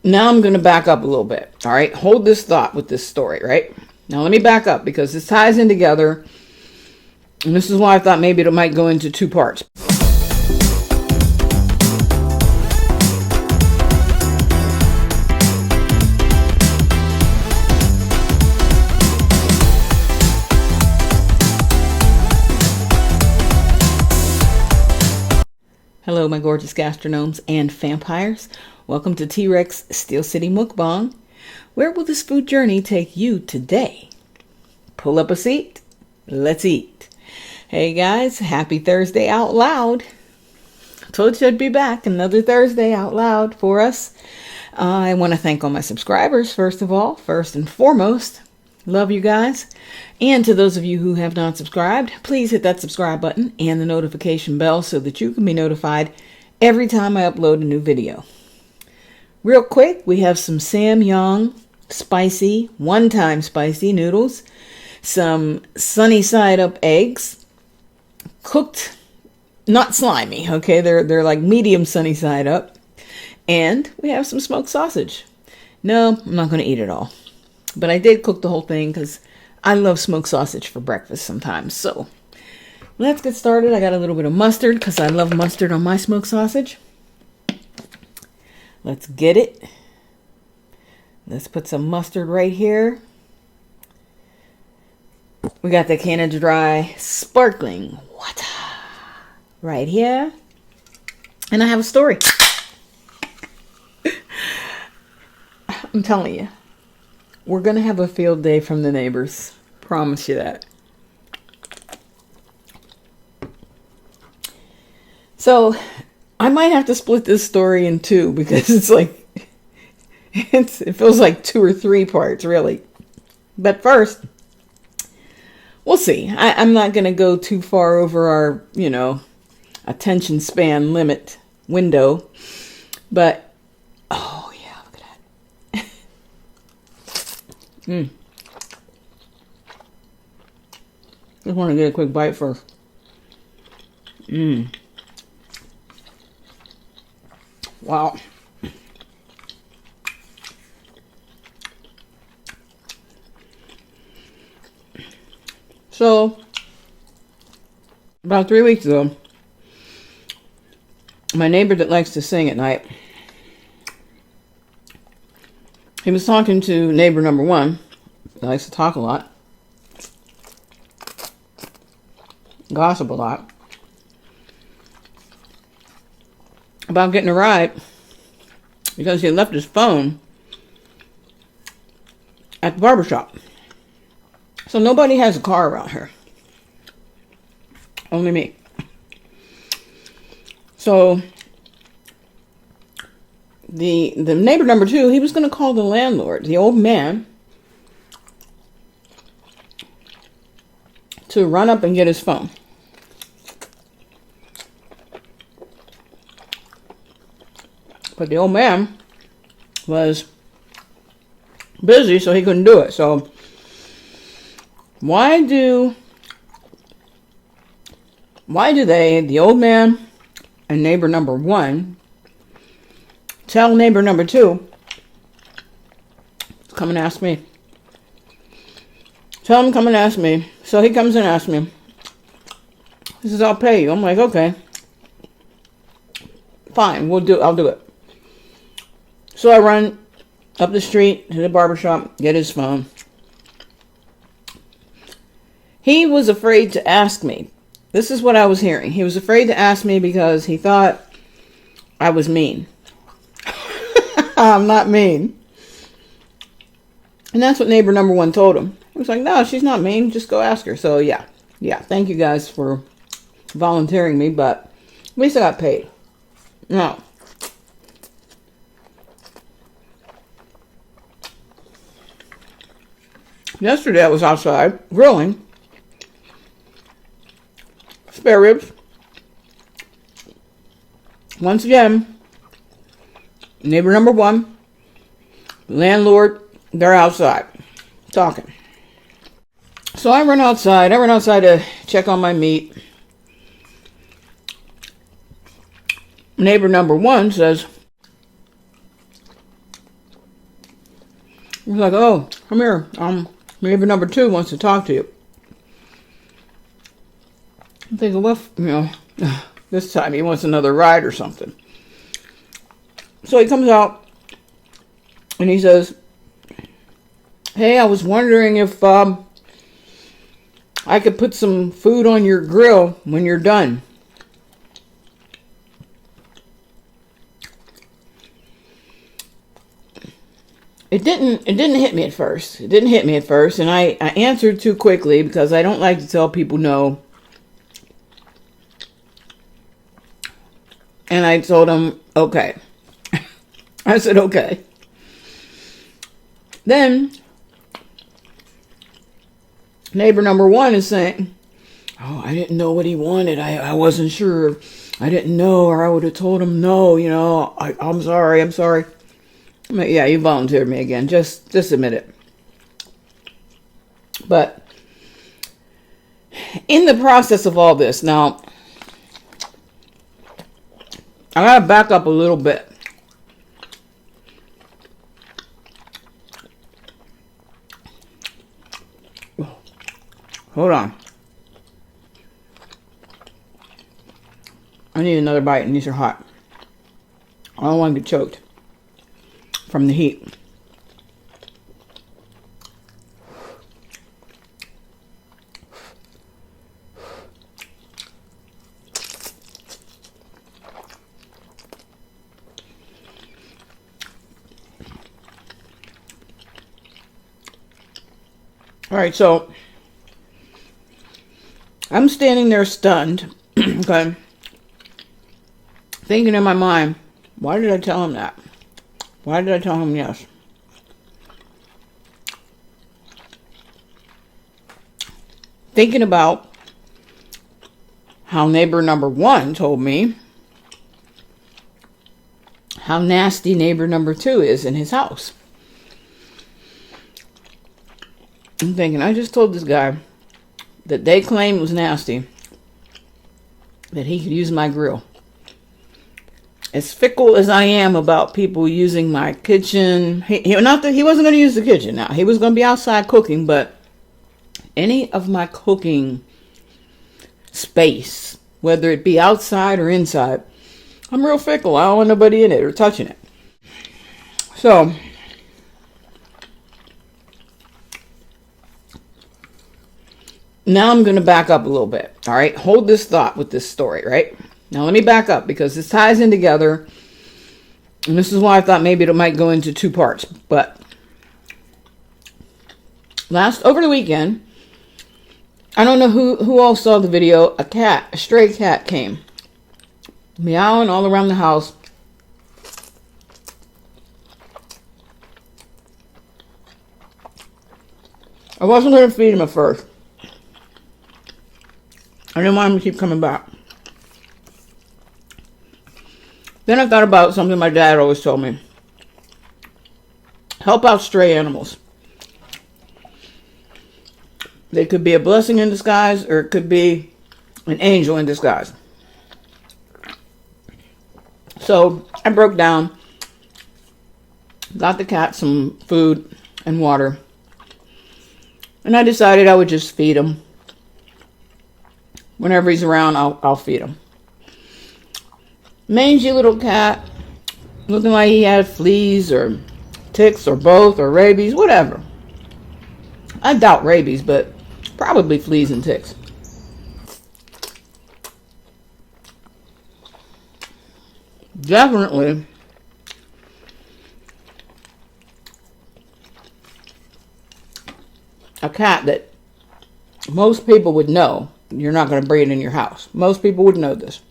Now I'm going to back up a little bit. All right. Hold this thought with this story, right? Now let me back up because this ties in together. And this is why I thought maybe it might go into two parts. Hello, my gorgeous gastronomes and vampires. Welcome to T-Rex Steel City Mukbang. Where will this food journey take you today? Pull up a seat. Let's eat. Hey guys, happy Thursday out loud. Told you I'd be back. Another Thursday out loud for us. I want to thank all my subscribers, first of all, first and foremost. Love you guys. And to those of you who have not subscribed, please hit that subscribe button and the notification bell so that you can be notified every time I upload a new video. Real quick, we have some SamYang spicy, one-time spicy noodles, some sunny side up eggs, cooked, not slimy, okay? They're like medium sunny side up. And we have some smoked sausage. No, I'm not going to eat it all. But I did cook the whole thing because I love smoked sausage for breakfast sometimes. So let's get started. I got a little bit of mustard because I love mustard on my smoked sausage. Let's get it. Let's put some mustard right here. We got the Canada Dry sparkling water right here. And I have a story. I'm telling you. We're going to have a field day from the neighbors. Promise you that. So, I might have to split this story in two because it's like, it feels like 2 or 3 parts, really. But first, we'll see. I'm not going to go too far over our, attention span limit window. But, oh yeah, look at that. Just want to get a quick bite first. Wow. So, about 3 weeks ago, my neighbor that likes to sing at night, he was talking to neighbor number 1, that likes to talk a lot, gossip a lot, about getting a ride because he left his phone at the barbershop. So nobody has a car around here. Only me. So the neighbor number 2, he was going to call the landlord, the old man, to run up and get his phone. But the old man was busy, so he couldn't do it. So why do they, the old man and neighbor number 1, tell neighbor number 2 to come and ask me? Tell him come and ask me. So he comes and asks me. He says, I'll pay you. I'm like, okay. Fine, I'll do it. So I run up the street to the barbershop, get his phone. He was afraid to ask me. This is what I was hearing. He was afraid to ask me because he thought I was mean. I'm not mean. And that's what neighbor number 1 told him. He was like, no, she's not mean. Just go ask her. So yeah. Thank you guys for volunteering me, but at least I got paid. Now, yesterday I was outside grilling spare ribs. Once again, neighbor number 1, landlord, they're outside talking. So I run outside to check on my meat. Neighbor number 1 says, He's like, oh, come here. Neighbor number 2 wants to talk to you. I'm thinking, well, this time he wants another ride or something. So he comes out and he says, hey, I was wondering if I could put some food on your grill when you're done. It didn't hit me at first. It didn't hit me at first, and I answered too quickly because I don't like to tell people no. And I told him, okay. I said, okay. Then, neighbor number 1 is saying, oh, I didn't know what he wanted. I wasn't sure. I didn't know, or I would have told him no, I'm sorry. I mean, yeah, you volunteered me again. Just admit it. But in the process of all this, now, I gotta back up a little bit. Hold on. I need another bite, and these are hot. I don't want to get choked from the heat. All right, so I'm standing there stunned, okay, thinking in my mind, why did I tell him that? Why did I tell him yes? Thinking about how neighbor number 1 told me how nasty neighbor number 2 is in his house. I'm thinking, I just told this guy that they claim was nasty, that he could use my grill. As fickle as I am about people using my kitchen, not that he wasn't going to use the kitchen now. He was going to be outside cooking, but any of my cooking space, whether it be outside or inside, I'm real fickle. I don't want nobody in it or touching it. So, now I'm going to back up a little bit. All right, hold this thought with this story, right? Now let me back up because this ties in together, and this is why I thought maybe it might go into 2 parts. But over the weekend, I don't know who all saw the video. A stray cat came meowing all around the house. I wasn't going to feed him at first. I didn't want him to keep coming back. Then I thought about something my dad always told me. Help out stray animals. They could be a blessing in disguise, or it could be an angel in disguise. So I broke down, got the cat some food and water, and I decided I would just feed him. Whenever he's around, I'll feed him. Mangy little cat, looking like he had fleas or ticks or both or rabies, whatever. I doubt rabies, but probably fleas and ticks. Definitely a cat that most people would know you're not going to breed in your house. Most people would know this.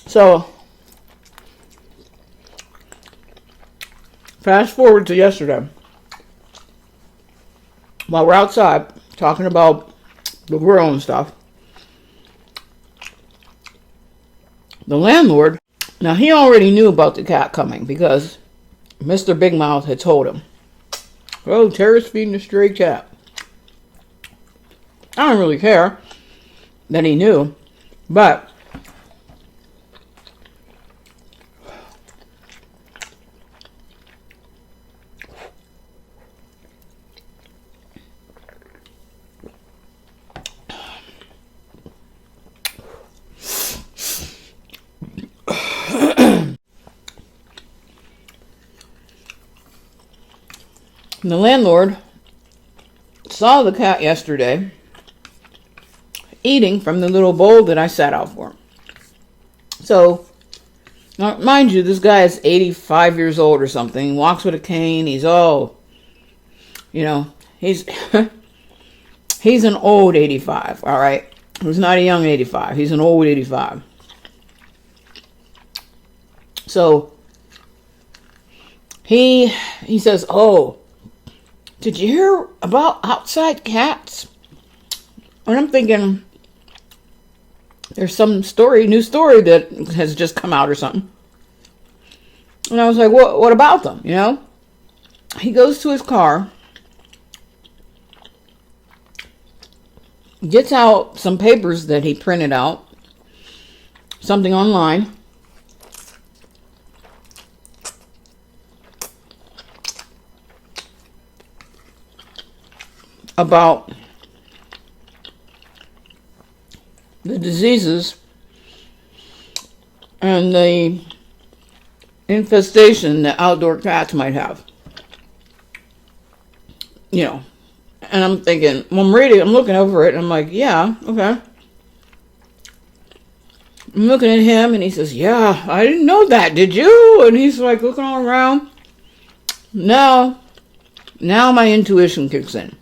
So, fast forward to yesterday. While we're outside talking about the grill and stuff, the landlord, now he already knew about the cat coming because Mr. Big Mouth had told him, oh, Tara's feeding a stray cat. I don't really care that he knew, but The landlord saw the cat yesterday eating from the little bowl that I set out for him. So, now, mind you, this guy is 85 years old or something. Walks with a cane. He's all, he's he's an old 85. All right, he's not a young 85. He's an old 85. So he says, "Oh, did you hear about outside cats?" And I'm thinking, there's some new story that has just come out or something. And I was like, what about them? He goes to his car, gets out some papers that he printed out, something online, about the diseases and the infestation that outdoor cats might have. And I'm thinking, I'm looking over it, and I'm like, yeah, okay. I'm looking at him, and he says, yeah, I didn't know that, did you? And he's like looking all around. Now my intuition kicks in.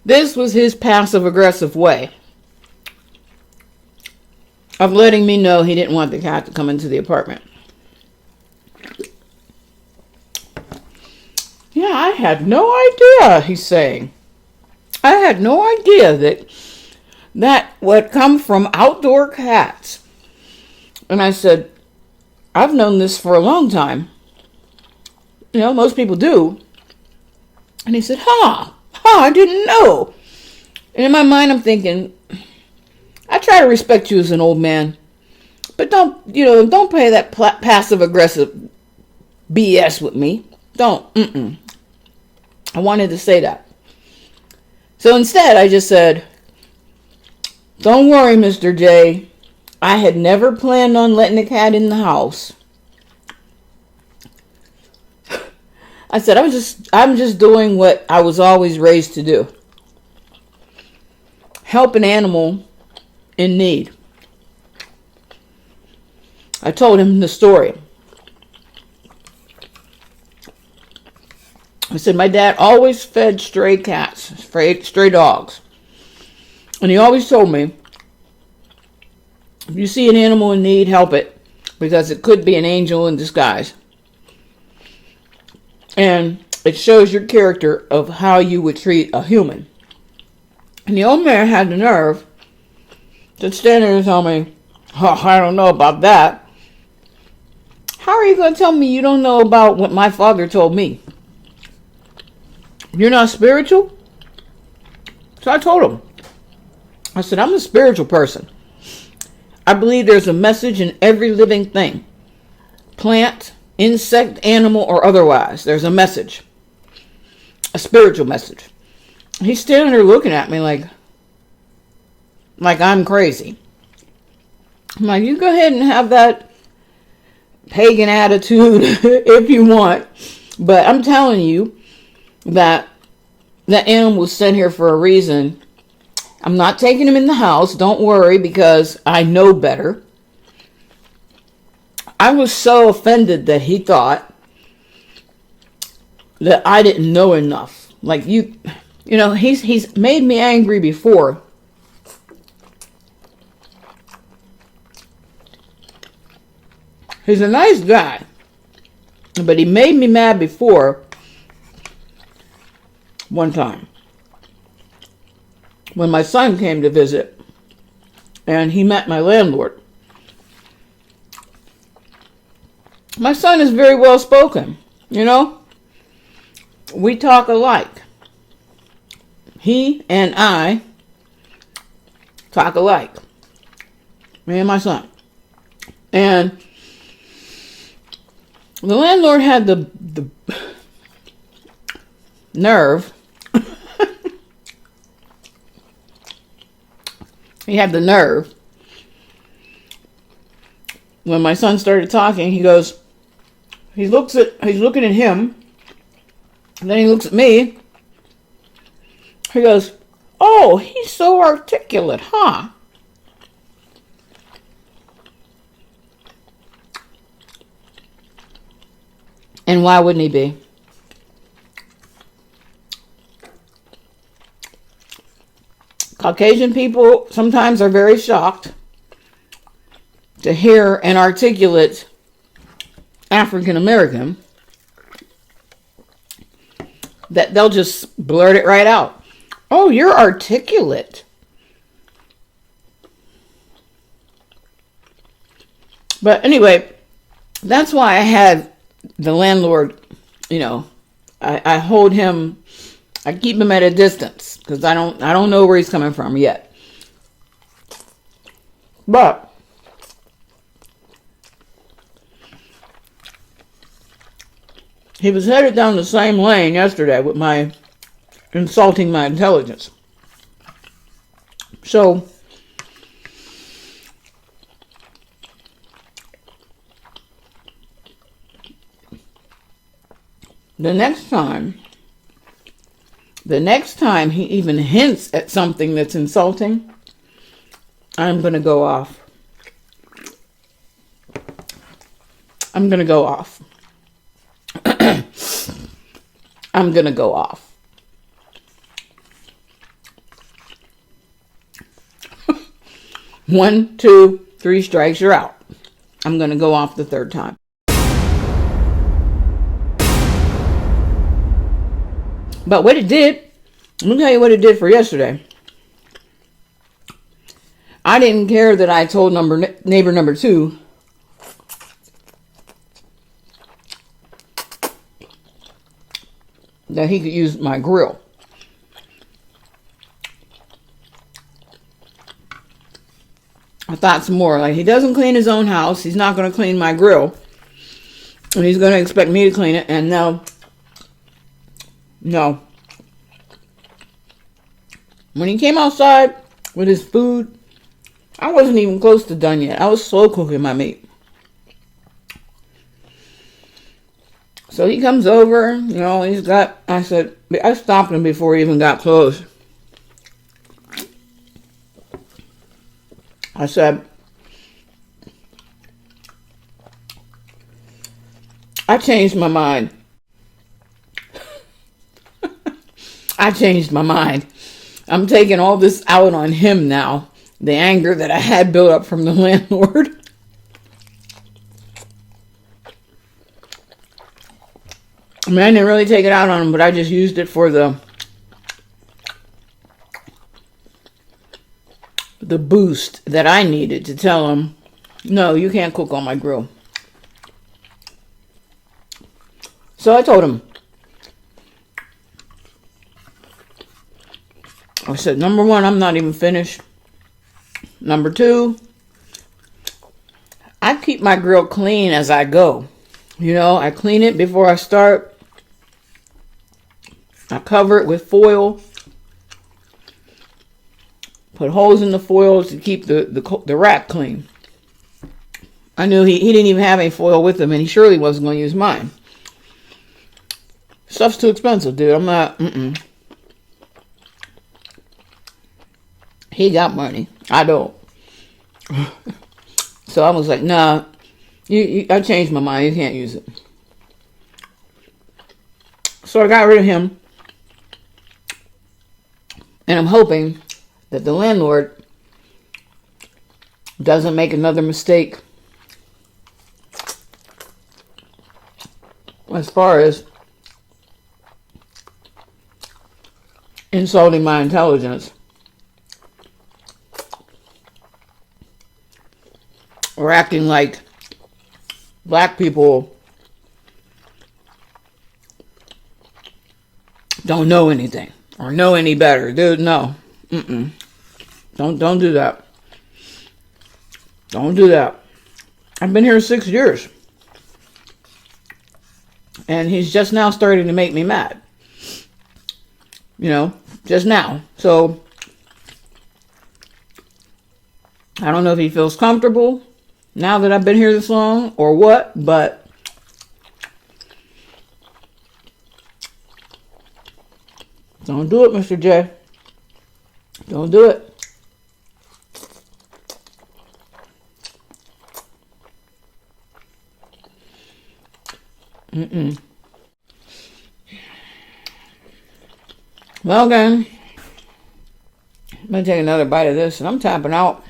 This was his passive-aggressive way of letting me know he didn't want the cat to come into the apartment. Yeah, I had no idea, he's saying. I had no idea that would come from outdoor cats. And I said, I've known this for a long time. Most people do. And he said, I didn't know. And in my mind, I'm thinking, I try to respect you as an old man, but don't play that passive-aggressive BS with me. Don't. I wanted to say that. So instead, I just said, don't worry, Mr. J. I had never planned on letting the cat in the house. I said, I'm just doing what I was always raised to do. Help an animal in need. I told him the story. I said, my dad always fed stray cats, stray dogs. And he always told me, if you see an animal in need, help it, because it could be an angel in disguise. And it shows your character of how you would treat a human. And the old man had the nerve to stand there and tell me, I don't know about that. How are you going to tell me you don't know about what my father told me? You're not spiritual? So I told him. I said, I'm a spiritual person. I believe there's a message in every living thing. Plant, insect, animal, or otherwise. There's a message. A spiritual message. He's standing there looking at me like I'm crazy. I'm like, you go ahead and have that pagan attitude if you want. But I'm telling you that animal was sent here for a reason. I'm not taking him in the house. Don't worry, because I know better. I was so offended that he thought that I didn't know enough. Like, he's made me angry before. He's a nice guy, but he made me mad before one time when my son came to visit and he met my landlord. My son is very well spoken, We talk alike. He and I talk alike. Me and my son. And the landlord had the nerve. He had the nerve. When my son started talking, he goes, he's looking at him, and then he looks at me. He goes, "Oh, he's so articulate, huh?" And why wouldn't he be? Caucasian people sometimes are very shocked to hear an articulate African American that they'll just blurt it right out. "Oh, you're articulate." But anyway, that's why I had the landlord, I hold him, I keep him at a distance because I don't know where he's coming from yet. But he was headed down the same lane yesterday with my insulting my intelligence. So the next time he even hints at something that's insulting, I'm going to go off. I'm going to go off. I'm going to go off. 1, 2, 3 strikes, you're out. I'm going to go off the third time. But what it did, let me tell you what it did for yesterday. I didn't care that I told neighbor number 2 that he could use my grill. I thought some more. Like, he doesn't clean his own house. He's not going to clean my grill. And he's going to expect me to clean it. And no. When he came outside with his food, I wasn't even close to done yet. I was slow cooking my meat. So he comes over, I stopped him before he even got close. I said, "I changed my mind." I changed my mind. I'm taking all this out on him now. The anger that I had built up from the landlord. I mean, I didn't really take it out on him, but I just used it for the boost that I needed to tell him, "No, you can't cook on my grill." So I told him. I said, "Number 1, I'm not even finished. Number 2, I keep my grill clean as I go. I clean it before I start. I cover it with foil. Put holes in the foil to keep the rack clean." I knew he didn't even have any foil with him, and he surely wasn't going to use mine. Stuff's too expensive, dude. I'm not, He got money. I don't. So I was like, "Nah, I changed my mind. You can't use it." So I got rid of him. And I'm hoping that the landlord doesn't make another mistake as far as insulting my intelligence or acting like black people don't know anything or know any better. Dude, no. Don't do that. Don't do that. I've been here 6 years. And he's just now starting to make me mad. Just now. So, I don't know if he feels comfortable now that I've been here this long or what, but Don't do it, Mr. J. Don't do it. Well, then, I'm going to take another bite of this, and I'm tapping out.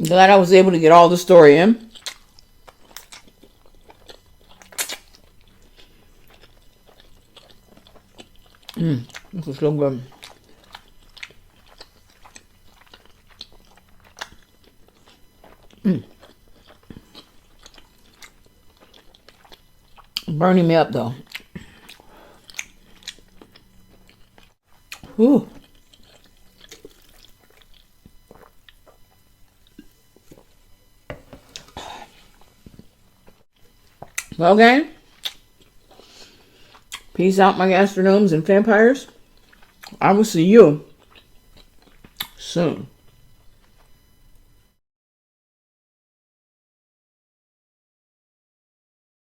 Glad I was able to get all the story in. This is so good. Burning me up, though. Whew. Well, gang, peace out, my gastronomes and vampires. I will see you soon.